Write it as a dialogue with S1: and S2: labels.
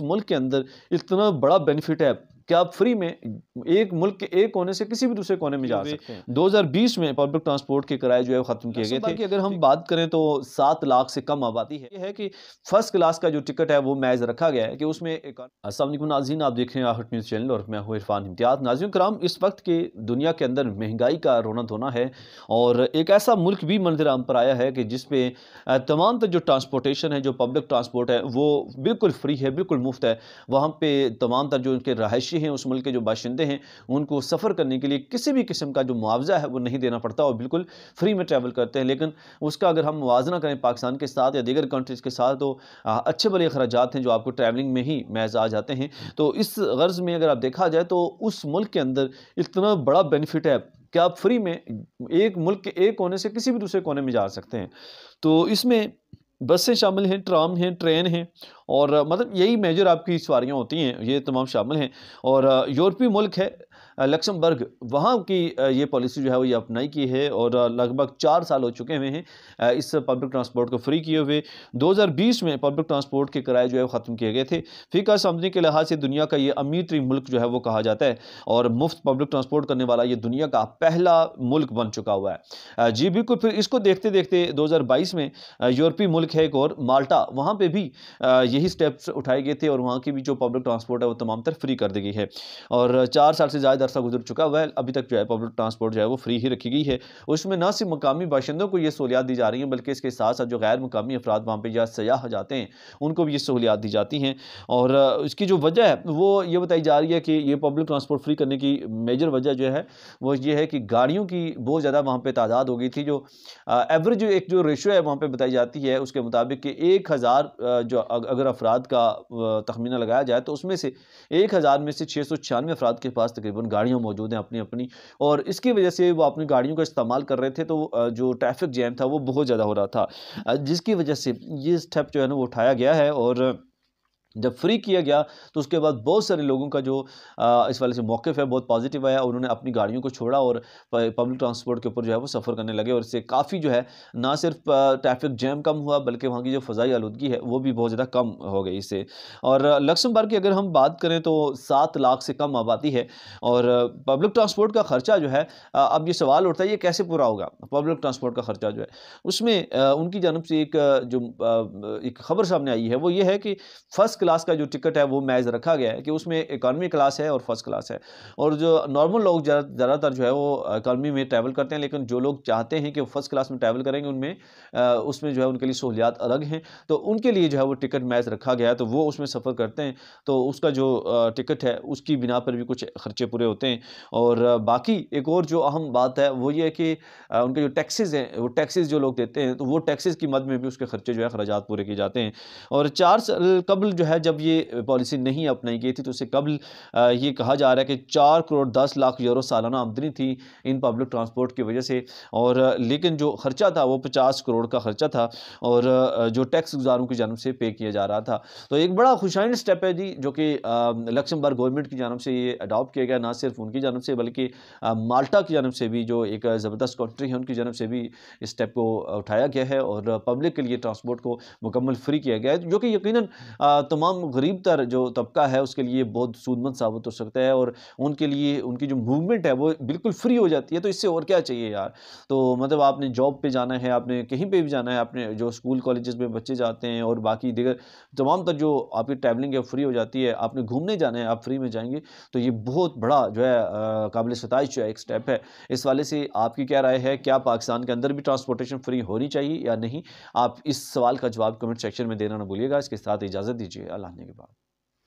S1: उस मुल्क के अंदर इतना बड़ा बेनिफिट है कि आप फ्री में एक मुल्क के एक कोने से किसी भी दूसरे कोने में जा सकते हैं। 2020 में पब्लिक ट्रांसपोर्ट के किराए जो है खत्म किए गए थे। कि अगर हम बात करें तो 7 लाख से कम आबादी है। ये है कि फर्स्ट क्लास का जो टिकट है वो महज रखा गया है कि उसमें अस्सलाम वालेकुम नाज़रीन, आप देख रहे हैं आहट न्यूज़ चैनल और मैं हूं इरफान इम्तियाज़। नाज़रीन कराम, इस वक्त के दुनिया के अंदर महंगाई का रोना धोना है और एक ऐसा मुल्क भी मंजर आम पर आया है कि जिसपे तमाम जो ट्रांसपोर्टेशन है, जो पब्लिक ट्रांसपोर्ट है वो बिल्कुल फ्री है, बिल्कुल मुफ्त है। वहाँ पे तमाम तर जो उनके रहायशी हैं, उस मुल्क के जो बाशिंदे हैं, उनको सफ़र करने के लिए किसी भी किस्म का जो मुआवजा है वो नहीं देना पड़ता और बिल्कुल फ्री में ट्रैवल करते हैं। लेकिन उसका अगर हम मुवाजना करें पाकिस्तान के साथ या दीगर कंट्रीज़ के साथ तो अच्छे बड़े अखराजात हैं जो आपको ट्रैवलिंग में ही महज आ जाते हैं। तो इस गर्ज़ में अगर आप देखा जाए तो उस मुल्क के अंदर इतना बड़ा बेनिफिट है कि आप फ्री में एक मुल्क के एक कोने से किसी भी दूसरे कोने में जा सकते हैं। तो इसमें बसें शामिल हैं, ट्राम हैं, ट्रेन हैं और मतलब यही मेजर आपकी सवारियाँ होती हैं, ये तमाम शामिल हैं। और यूरोपीय मुल्क है लक्समबर्ग, वहाँ की ये पॉलिसी जो है वो ये अपनाई की है और लगभग 4 साल हो चुके हुए हैं इस पब्लिक ट्रांसपोर्ट को फ्री किए हुए। 2020 में पब्लिक ट्रांसपोर्ट के किराए जो है वो ख़त्म किए गए थे। फ़िका समझने के लिहाज से दुनिया का ये अमीर तरीन मुल्क जो है वो कहा जाता है और मुफ्त पब्लिक ट्रांसपोर्ट करने वाला ये दुनिया का पहला मुल्क बन चुका हुआ है। जी बिल्कुल, फिर इसको देखते देखते 2022 में यूरोपीय मुल्क है एक और माल्टा, वहाँ पे भी यही स्टेप्स उठाए गए थे और वहाँ की भी जो पब्लिक ट्रांसपोर्ट है वो तमाम तर फ्री कर दी गई है और 4 साल से ज़्यादा अरसा गुजर चुका हुआ है, अभी तक जो है पब्लिक ट्रांसपोर्ट जो है वो फ्री ही रखी गई है। उसमें ना सिर्फ मकामी बाशिंदों को ये सहूलियात दी जा रही हैं बल्कि इसके साथ साथ जो गैर मुकामी अफराद वहाँ पे या सयाह जाते हैं उनको भी ये सहूलियात दी जाती हैं। और इसकी जो वजह है वो ये बताई जा रही है कि ये पब्लिक ट्रांसपोर्ट फ्री करने की मेजर वजह जो है वो ये है कि गाड़ियों की बहुत ज़्यादा वहाँ पर तादाद हो गई थी। जो एवरेज एक जो रेशो है वहाँ पर बताई जाती है उसके मुताबिक कि 1000 जो अगर अफराद का तखमीना लगाया जाए तो उसमें से 1000 में से 696 अफराद के पास तकरीबन गाड़ियाँ मौजूद हैं अपनी अपनी, और इसकी वजह से वो अपनी गाड़ियों का इस्तेमाल कर रहे थे तो जो ट्रैफिक जैम था वो बहुत ज़्यादा हो रहा था, जिसकी वजह से ये स्टेप जो है ना वो उठाया गया है। और जब फ्री किया गया तो उसके बाद बहुत सारे लोगों का जो इस वाले से मौक़िफ़ है बहुत पॉजिटिव आया, उन्होंने अपनी गाड़ियों को छोड़ा और पब्लिक ट्रांसपोर्ट के ऊपर जो है वो सफ़र करने लगे और इससे काफ़ी जो है ना सिर्फ ट्रैफिक जैम कम हुआ बल्कि वहाँ की जो फ़ज़ाई आलूदगी है वो भी बहुत ज़्यादा कम हो गई इससे। और लक्समबर्ग की अगर हम बात करें तो 7 लाख से कम आबादी है और पब्लिक ट्रांसपोर्ट का ख़र्चा जो है अब ये सवाल उठता है ये कैसे पूरा होगा पब्लिक ट्रांसपोर्ट का ख़र्चा जो है। उसमें उनकी जानिब से एक ख़बर सामने आई है वो ये है कि फर्स्ट क्लास का जो टिकट है वो महज रखा गया है कि उसमें इकॉनमी क्लास है और फर्स्ट क्लास है और जो नॉर्मल लोग ज़्यादातर जो है वो इकॉनमी में ट्रैवल करते हैं, लेकिन जो लोग चाहते हैं कि वो फर्स्ट क्लास में ट्रैवल करेंगे उनमें उसमें जो है उनके लिए सहूलियात अलग हैं, तो उनके लिए जो है वो टिकट महज रखा गया है तो वो उसमें सफ़र करते हैं तो उसका जो टिकट है उसकी बिना पर भी कुछ खर्चे पूरे होते हैं। और बाकी एक और जो अहम बात है वो ये है कि उनके जो टैक्सेस हैं वो टैक्सेस जो लोग देते हैं तो वो टैक्सेस की मद में भी उसके खर्चे जो है अखराजात पूरे किए जाते हैं। और 4 साल कबल जो है जब ये पॉलिसी नहीं अपनाई गई थी तो उससे कबल ये कहा जा रहा है कि 4 करोड़ 10 लाख यूरो सालाना आमदनी थी इन पब्लिक ट्रांसपोर्ट की वजह से, और लेकिन जो खर्चा था वो 50 करोड़ का खर्चा था और जो टैक्स गुजारों की जानब से पे किया जा रहा था। तो एक बड़ा खुशाइन स्टेप है जी जो कि लक्समबर्ग गवर्नमेंट की जानब से ये अडॉप्ट किया गया, ना सिर्फ उनकी जानब से बल्कि माल्टा की जानब से भी जो एक ज़बरदस्त कंट्री है उनकी जानब से भी इस स्टेप को उठाया गया है और पब्लिक के लिए ट्रांसपोर्ट को मुकम्मल फ्री किया गया है, जो कि यकीनन तमाम गरीब तर जो तबका है उसके लिए बहुत सूदमंद साबित हो सकता है और उनके लिए उनकी जो मूवमेंट है वो बिल्कुल फ्री हो जाती है। तो इससे और क्या चाहिए यार। तो मतलब आपने जॉब पे जाना है, आपने कहीं पे भी जाना है, आपने जो स्कूल कॉलेजेस में बच्चे जाते हैं और बाकी दीगर तमाम तर जो आपकी ट्रैवलिंग है फ्री हो जाती है। आपने घूमने जाना है आप फ्री में जाएंगे तो ये बहुत बड़ा जो है काबिल सताइश जो है एक स्टेप है। इस वाले से आपकी क्या राय है, क्या पाकिस्तान के अंदर भी ट्रांसपोर्टेशन फ्री होनी चाहिए या नहीं? आप इस सवाल का जवाब कमेंट सेक्शन में देना ना भूलिएगा। इसके साथ इजाज़त दीजिए, अल्लाह ने के बाद।